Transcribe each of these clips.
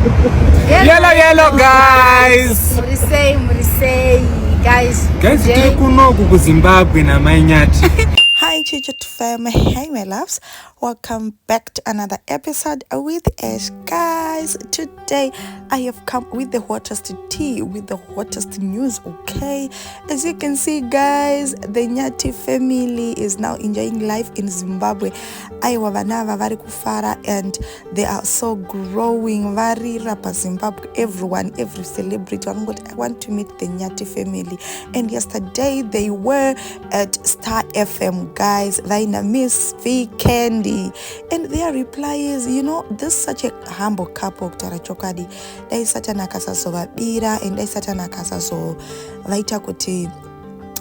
Yellow, guys. Murisei, guys. Guys, tiri kunoku kuZimbabwe namanyati. Hi Church family, hey my loves, welcome back to another episode with Ash. Guys, today I have come with the hottest tea, with the hottest news. Okay, as you can see guys, the Nyati family is now enjoying life in Zimbabwe. Aiwa vanava vari kufara and they are so growing. Vari rapa Zimbabwe, everyone, every celebrity, I want to meet the Nyati family. And yesterday they were at Star FM, guys, Vaina Miss V Candy, and their reply is, you know, this is such a humble couple. Tarachokadi, they is such an akasaso vabira, and they is such an akasaso vaita kuti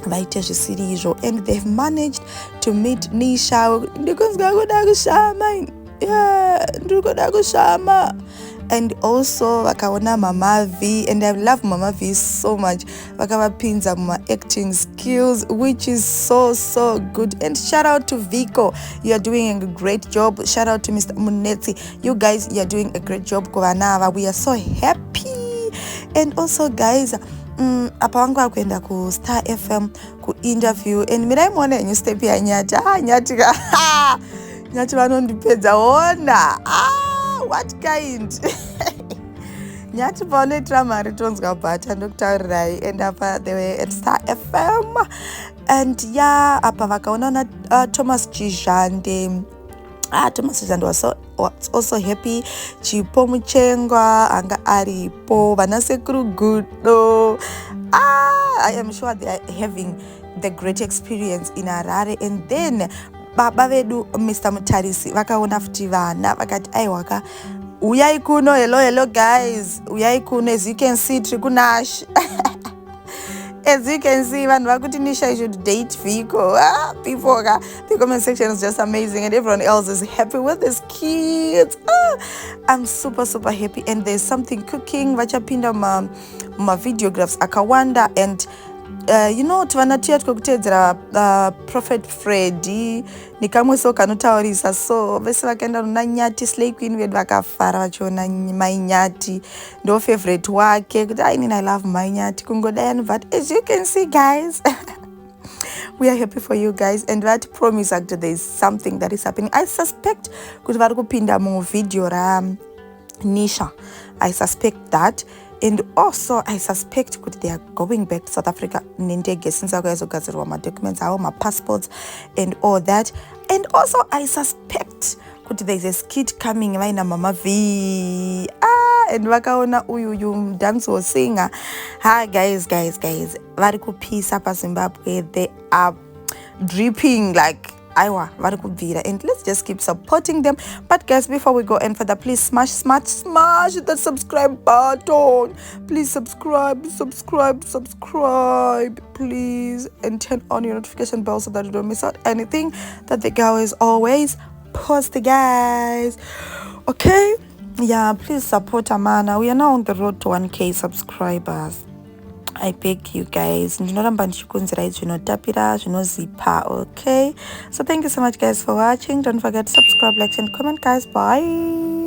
vaita zvisiriizvo, and they've managed to meet Nisha. And also vakaona Mama V, and I love Mama V so much. Vakavapinza muma acting skills, which is so good. And shout out to Vico, you are doing a great job. Shout out to Mr. Munetsi, you guys, you are doing a great job. Kovanava, we are so happy. And also guys, apa vangu vakuenda ku Star FM ku interview, and miraimona yenyu step ya Nyati. Nyati Nyati vanondipedza ona. What kind? Nyati paone drama ritonzwa bata ndokutaurirai, and apa they were at Star FM, and yeah, apa vakaona Thomas Chizhande. Thomas Chizhande was also happy. Chipo Muchengwa anga aripo, vanasekuru Gudo. I am sure they are having the great experience in Harare. And then baba vedu Mr. Mutarisi vakaona futi vana vakati aiwaka uyai kuno. Hello guys, uyai kuno. As you can see tiri kunash. As you can see, man, vakuti Nisha should date Vico. People, the comment section is just amazing, and everyone else is happy with these kids. I'm super happy. And there's something cooking vachapinda ma videographs akawanda, and you know, tvanatiya tikokutedzera Prophet Freddy nikamweso kanotaurisa, so vese vakaenda nona Nyati slay queen vedu vakafara vachiona my Nyati ndo favorite wake kuti I love my Nyati kungodayani. But as you can see guys, we are happy for you guys, and that promise actually there is something that is happening. I suspect kuti vari kupinda mu video ra Nisha, I suspect that. And also I suspect that they are going back to South Africa nendege since vakazogadzirwa madocuments avo, passports and all that. And also I suspect that there is a skit coming vaina Mama V, and vakaona uyu dancehall singer. Guys, vari kupisa pa Zimbabwe, they are dripping like aiwa vari kubvira, and let's just keep supporting them. But guys, before we go any further, please smash the subscribe button. Please subscribe please, and turn on your notification bell so that you don't miss out anything that the girl is always posting, guys. Okay, yeah, please support Amana. We are now on the road to 1K subscribers. I beg you guys, ndinoramba ndichikunzirai zvinotapira zvinozipa. Okay, so thank you so much guys for watching. Don't forget to subscribe, like and comment guys. Bye.